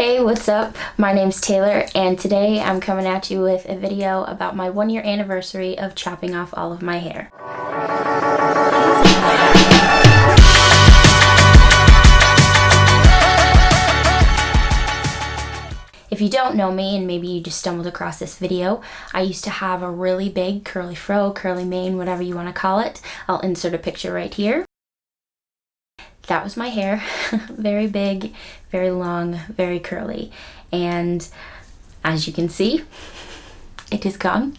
Hey, what's up? My name's Taylor, and today I'm coming at you with a video about my 1-year anniversary of chopping off all of my hair. If you don't know me, and maybe you just stumbled across this video, I used to have a really big curly fro, curly mane, whatever you want to call it. I'll insert a picture right here. That was my hair. Very big, very long, very curly. And as you can see, it is gone.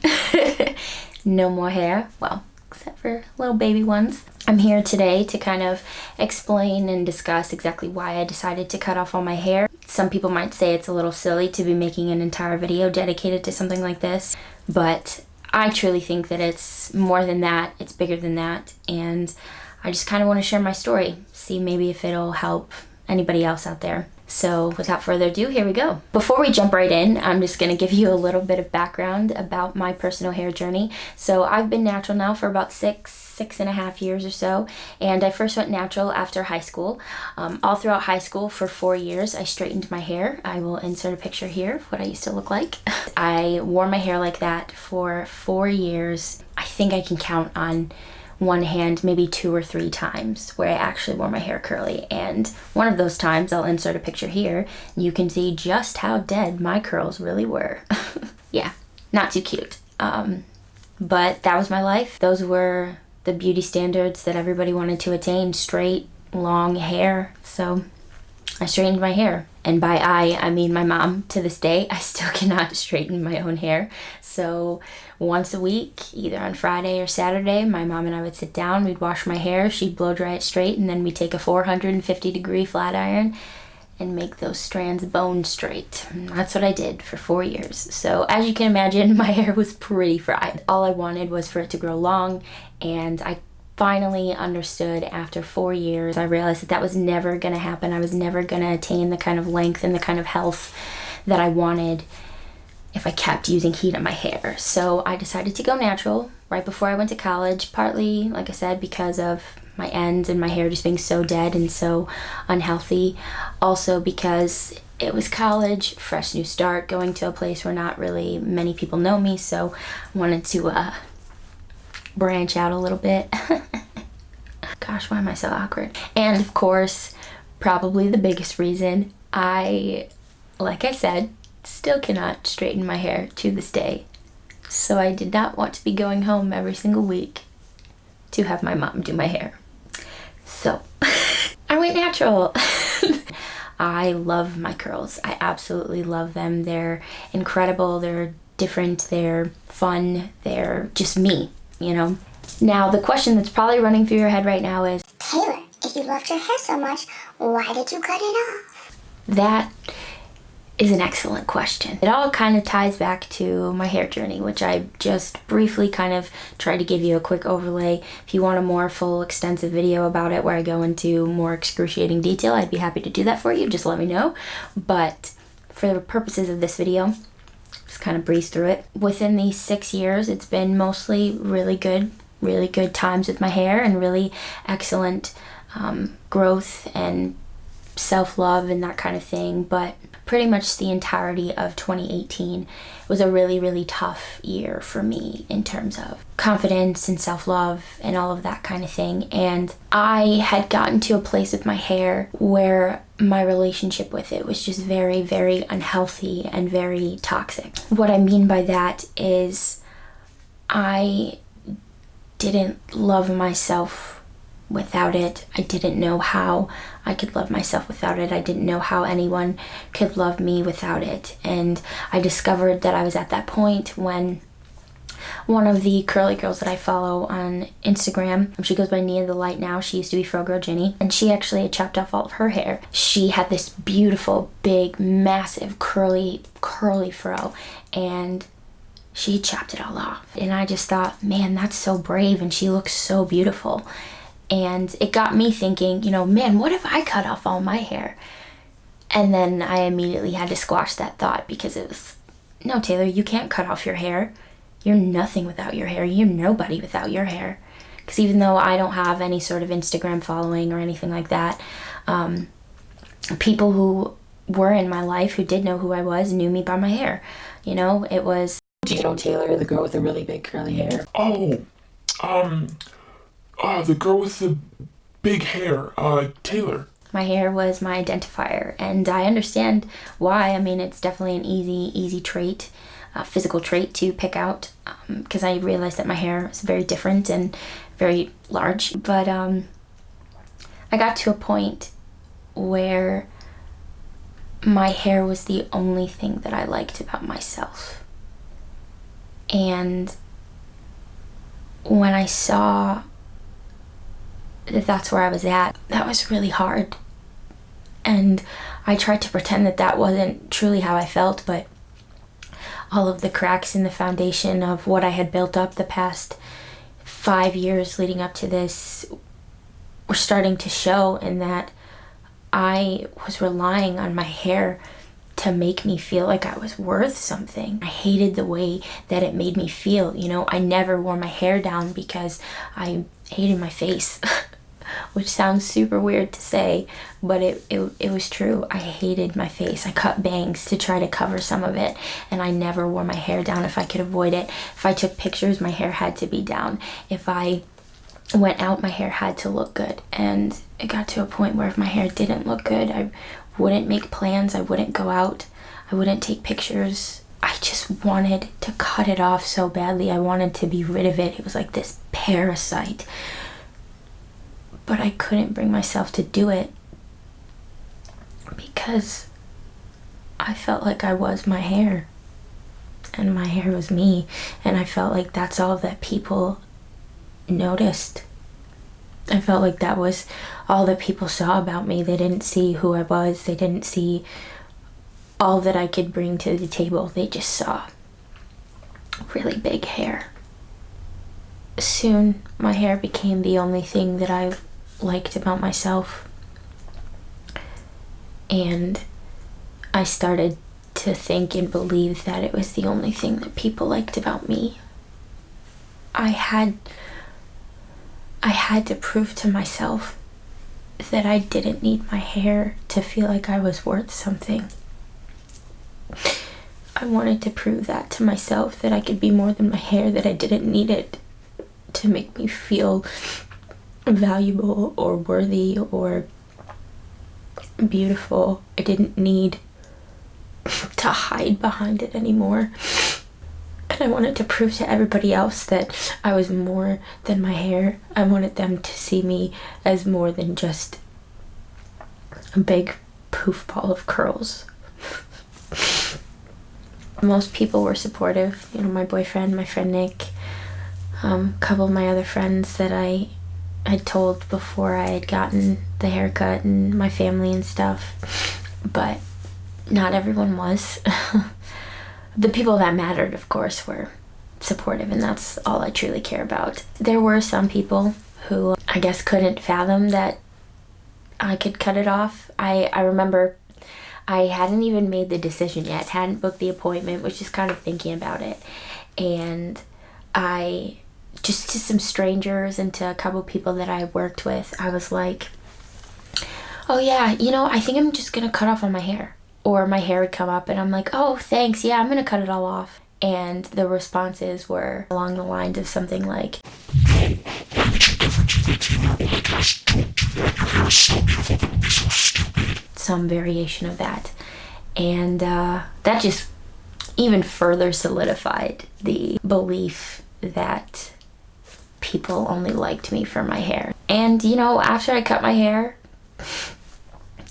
No more hair. Well, except for little baby ones. I'm here today to kind of explain and discuss exactly why I decided to cut off all my hair. Some people might say it's a little silly to be making an entire video dedicated to something like this, but I truly think that it's more than that, it's bigger than that, and I just kind of want to share my story, see maybe if it'll help anybody else out there. So without further ado, here we go. Before we jump right in, I'm just going to give you a little bit of background about my personal hair journey. So I've been natural now for about six and a half years or so, and I first went natural after high school. All throughout high school for 4 years, I straightened my hair. I will insert a picture here of what I used to look like. I wore my hair like that for 4 years. I think I can count on one hand maybe 2 or 3 times where I actually wore my hair curly, and one of those times, I'll insert a picture here, and you can see just how dead my curls really were. Yeah, not too cute. But that was my life. Those were the beauty standards that everybody wanted to attain, straight, long hair. So I straightened my hair. And by I mean my mom. To this day, I still cannot straighten my own hair. So once a week, either on Friday or Saturday, my mom and I would sit down, we'd wash my hair, she'd blow dry it straight, and then we'd take a 450-degree flat iron and make those strands bone straight. And that's what I did for 4 years. So as you can imagine, my hair was pretty fried. All I wanted was for it to grow long, and I finally understood after 4 years. I realized that that was never gonna happen. I was never gonna attain the kind of length and the kind of health that I wanted if I kept using heat on my hair. So I decided to go natural right before I went to college, partly, like I said, because of my ends and my hair just being so dead and so unhealthy. Also because it was college, fresh new start, going to a place where not really many people know me, so I wanted to branch out a little bit. Gosh, why am I so awkward? And of course, probably the biggest reason, like I said, still cannot straighten my hair to this day. So I did not want to be going home every single week to have my mom do my hair. So I went natural. I love my curls. I absolutely love them. They're incredible. They're different. They're fun. They're just me, you know? Now, the question that's probably running through your head right now is, Taylor, if you loved your hair so much, why did you cut it off? That is an excellent question. It all kind of ties back to my hair journey, which I just briefly kind of tried to give you a quick overlay. If you want a more full, extensive video about it where I go into more excruciating detail, I'd be happy to do that for you. Just let me know. But for the purposes of this video, just kind of breeze through it. Within these 6 years, it's been mostly really good times with my hair and really excellent growth and self-love and that kind of thing. But pretty much the entirety of 2018 was a really tough year for me in terms of confidence and self-love and all of that kind of thing. And I had gotten to a place with my hair where my relationship with it was just very unhealthy and very toxic. What I mean by that is I didn't love myself without it. I didn't know how I could love myself without it. I didn't know how anyone could love me without it. And I discovered that I was at that point when one of the curly girls that I follow on Instagram, she goes by Nia the Light now, she used to be Fro Girl Ginny, and she actually had chopped off all of her hair. She had this beautiful, big, massive, curly fro, and she chopped it all off. And I just thought, man, that's so brave, and she looks so beautiful. And it got me thinking, you know, man, what if I cut off all my hair? And then I immediately had to squash that thought because it was, no, Taylor, you can't cut off your hair. You're nothing without your hair. You're nobody without your hair. Because even though I don't have any sort of Instagram following or anything like that, people who were in my life, who did know who I was, knew me by my hair. You know, it was... Do you know Taylor, the girl with the really big curly hair? The girl with the big hair, Taylor. My hair was my identifier, and I understand why. I mean, it's definitely an easy trait, physical trait to pick out, because I realized that my hair is very different and very large. But I got to a point where my hair was the only thing that I liked about myself. And when I saw that that's where I was at, that was really hard. And I tried to pretend that that wasn't truly how I felt, but all of the cracks in the foundation of what I had built up the past 5 years leading up to this were starting to show, in that I was relying on my hair to make me feel like I was worth something. I hated the way that it made me feel. You know, I never wore my hair down because I hated my face, which sounds super weird to say, but it was true. I hated my face. I cut bangs to try to cover some of it, and I never wore my hair down if I could avoid it. If I took pictures, my hair had to be down. If I went out, my hair had to look good. And it got to a point where if my hair didn't look good, I wouldn't make plans, I wouldn't go out, I wouldn't take pictures. I just wanted to cut it off so badly. I wanted to be rid of it. It was like this parasite. But I couldn't bring myself to do it because I felt like I was my hair, and my hair was me, and I felt like that's all that people noticed. I felt like that was all that people saw about me. They didn't see who I was. They didn't see all that I could bring to the table. They just saw really big hair. Soon, my hair became the only thing that I liked about myself. And I started to think and believe that it was the only thing that people liked about me. I had to prove to myself that I didn't need my hair to feel like I was worth something. I wanted to prove that to myself, that I could be more than my hair, that I didn't need it to make me feel valuable or worthy or beautiful. I didn't need to hide behind it anymore. And I wanted to prove to everybody else that I was more than my hair. I wanted them to see me as more than just a big poof ball of curls. Most people were supportive. You know, my boyfriend, my friend Nick, a couple of my other friends that I had told before I had gotten the haircut, and my family and stuff. But not everyone was. The people that mattered, of course, were supportive, and that's all I truly care about. There were some people who I guess couldn't fathom that I could cut it off. I remember I hadn't even made the decision yet, hadn't booked the appointment, was just kind of thinking about it. And I, just to some strangers and to a couple people that I worked with, I was like, oh yeah, you know, I think I'm just gonna cut off all my hair. Or my hair would come up and I'm like, oh, thanks, yeah, I'm gonna cut it all off. And the responses were along the lines of something like, some variation of that. And that just even further solidified the belief that people only liked me for my hair. And, you know, after I cut my hair,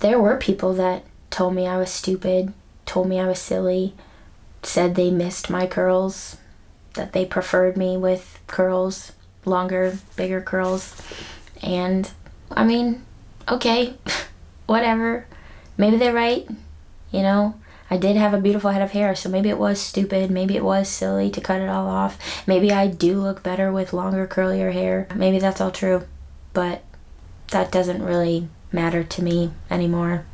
there were people that told me I was stupid, told me I was silly, said they missed my curls, that they preferred me with curls, longer, bigger curls. And I mean, okay, whatever. Maybe they're right, you know? I did have a beautiful head of hair, so maybe it was stupid, maybe it was silly to cut it all off. Maybe I do look better with longer, curlier hair. Maybe that's all true, but that doesn't really matter to me anymore.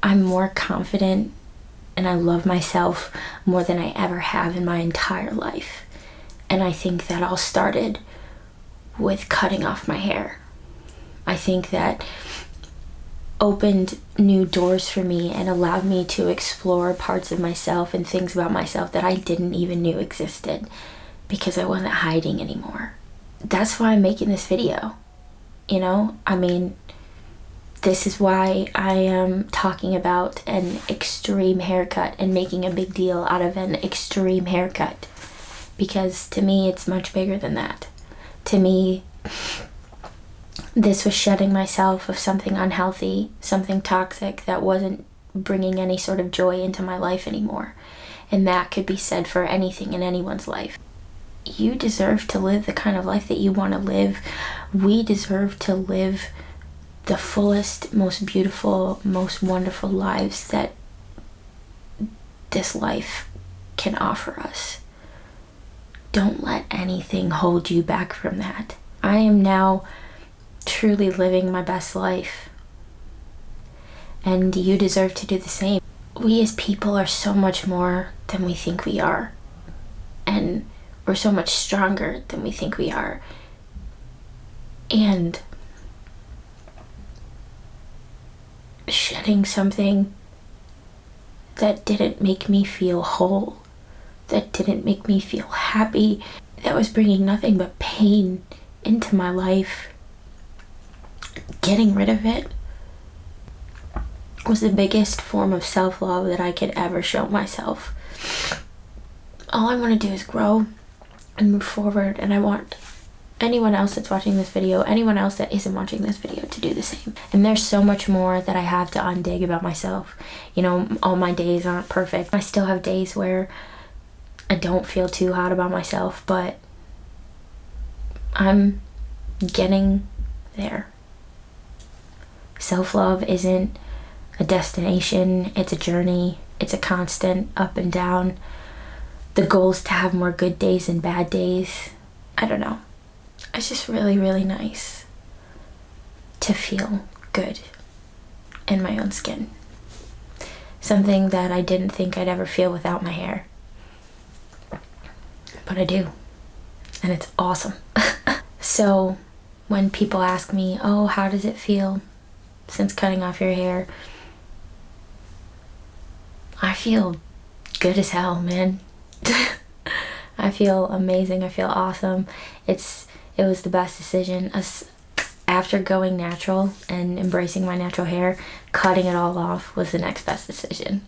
I'm more confident and I love myself more than I ever have in my entire life. And I think that all started with cutting off my hair. I think that opened new doors for me and allowed me to explore parts of myself and things about myself that I didn't even knew existed, because I wasn't hiding anymore. That's why I'm making this video. You know, I mean, this is why I am talking about an extreme haircut and making a big deal out of an extreme haircut, because to me it's much bigger than that. To me, this was shedding myself of something unhealthy, something toxic that wasn't bringing any sort of joy into my life anymore. And that could be said for anything in anyone's life. You deserve to live the kind of life that you want to live. We deserve to live the fullest, most beautiful, most wonderful lives that this life can offer us. Don't let anything hold you back from that. I am now truly living my best life, and you deserve to do the same. We as people are so much more than we think we are, and we're so much stronger than we think we are. And shedding something that didn't make me feel whole, that didn't make me feel happy, that was bringing nothing but pain into my life, getting rid of it was the biggest form of self-love that I could ever show myself. All I want to do is grow and move forward, and I want anyone else that's watching this video, anyone else that isn't watching this video, to do the same. And there's so much more that I have to undig about myself. You know, all my days aren't perfect. I still have days where I don't feel too hot about myself, but I'm getting there. Self-love isn't a destination, it's a journey. It's a constant up and down. The goal is to have more good days than bad days. I don't know. It's just really, really nice to feel good in my own skin. Something that I didn't think I'd ever feel without my hair. But I do. And it's awesome. So when people ask me, oh, how does it feel since cutting off your hair? I feel good as hell, man. I feel amazing. I feel awesome. It was the best decision. After going natural and embracing my natural hair, cutting it all off was the next best decision.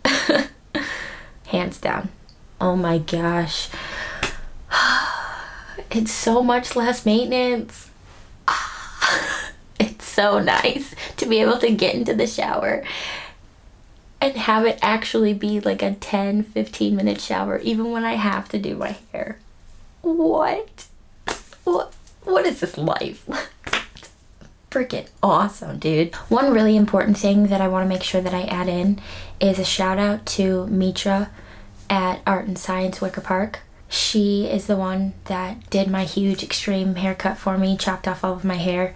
Hands down. Oh my gosh. It's so much less maintenance. It's so nice to be able to get into the shower and have it actually be like a 10-15 minute shower, even when I have to do my hair. What is this life? It's freaking awesome, dude. One really important thing that I want to make sure that I add in is a shout out to Mitra at Art and Science Wicker Park. She is the one that did my huge extreme haircut for me, chopped off all of my hair.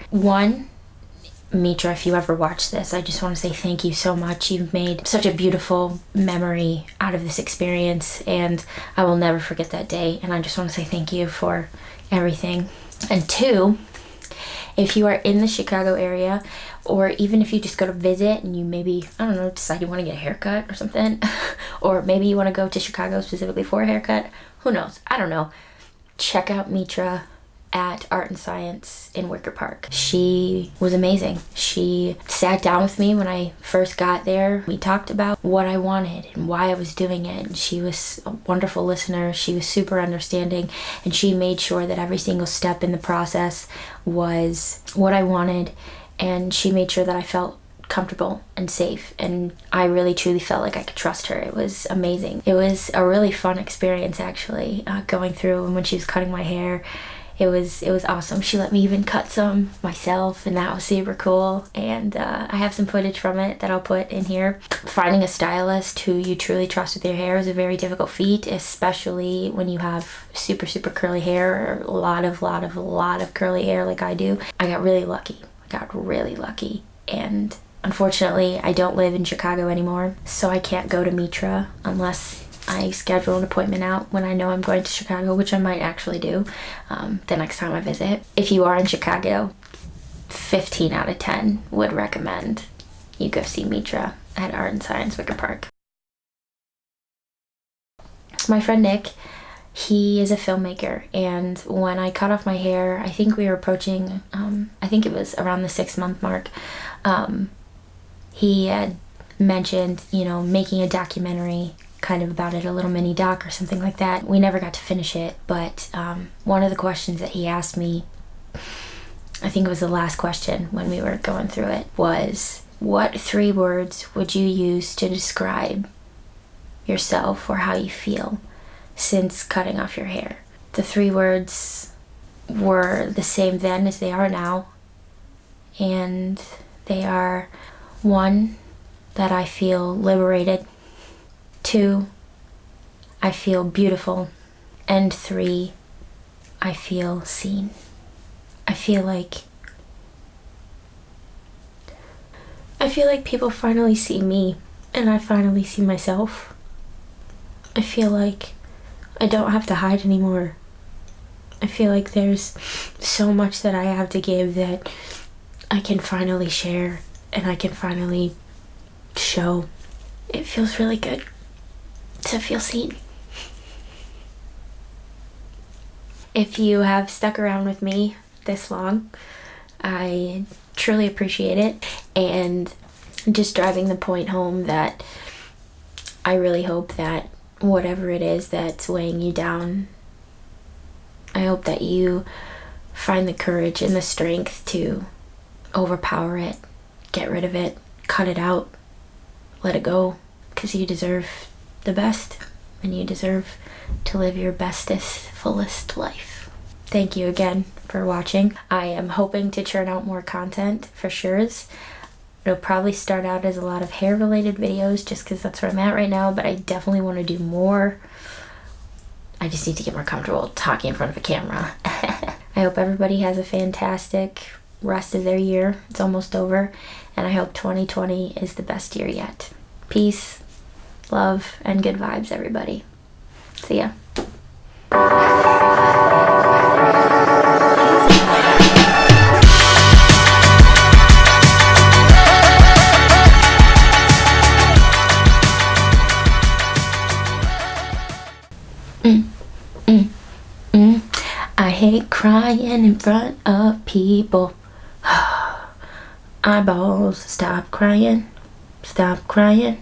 Mitra, if you ever watch this, I just want to say thank you so much. You've made such a beautiful memory out of this experience, and I will never forget that day. And I just want to say thank you for everything. And two, if you are in the Chicago area, or even if you just go to visit and you maybe, I don't know, decide you want to get a haircut or something, or maybe you want to go to Chicago specifically for a haircut, who knows? I don't know. Check out Mitra at Art and Science in Wicker Park. She was amazing. She sat down with me when I first got there. We talked about what I wanted and why I was doing it. And she was a wonderful listener. She was super understanding, and she made sure that every single step in the process was what I wanted, and she made sure that I felt comfortable and safe, and I really truly felt like I could trust her. It was amazing. It was a really fun experience, actually, going through, and when she was cutting my hair, it was awesome. She let me even cut some myself, and that was super cool. And I have some footage from it that I'll put in here. Finding a stylist who you truly trust with your hair is a very difficult feat, especially when you have super, super curly hair, or a lot of curly hair like I do. I got really lucky. And unfortunately, I don't live in Chicago anymore, so I can't go to Mitra unless I schedule an appointment out when I know I'm going to Chicago, which I might actually do the next time I visit. If you are in Chicago, 15 out of 10 would recommend you go see Mitra at Art and Science Wicker Park. My friend Nick, he is a filmmaker, and when I cut off my hair, I think we were approaching, I think it was around the 6-month mark, he had mentioned, you know, making a documentary kind of about it, a little mini doc or something like that. We never got to finish it, but one of the questions that he asked me, I think it was the last question when we were going through it, was, what 3 words would you use to describe yourself or how you feel since cutting off your hair? The 3 words were the same then as they are now, and they are: 1, that I feel liberated; 2, I feel beautiful; and 3, I feel seen. I feel like people finally see me, and I finally see myself. I feel like I don't have to hide anymore. I feel like there's so much that I have to give that I can finally share and I can finally show. It feels really good to feel seen. If you have stuck around with me this long, I truly appreciate it, and just driving the point home that I really hope that whatever it is that's weighing you down, I hope that you find the courage and the strength to overpower it, get rid of it, cut it out, let it go, because you deserve the best, and you deserve to live your bestest, fullest life. Thank you again for watching. I am hoping to churn out more content for sure. It'll probably start out as a lot of hair related videos just because that's where I'm at right now, but I definitely want to do more. I just need to get more comfortable talking in front of a camera. I hope everybody has a fantastic rest of their year. It's almost over, and I hope 2020 is the best year yet. Peace, love, and good vibes, everybody. See ya. I hate crying in front of people. Eyeballs, stop crying, stop crying.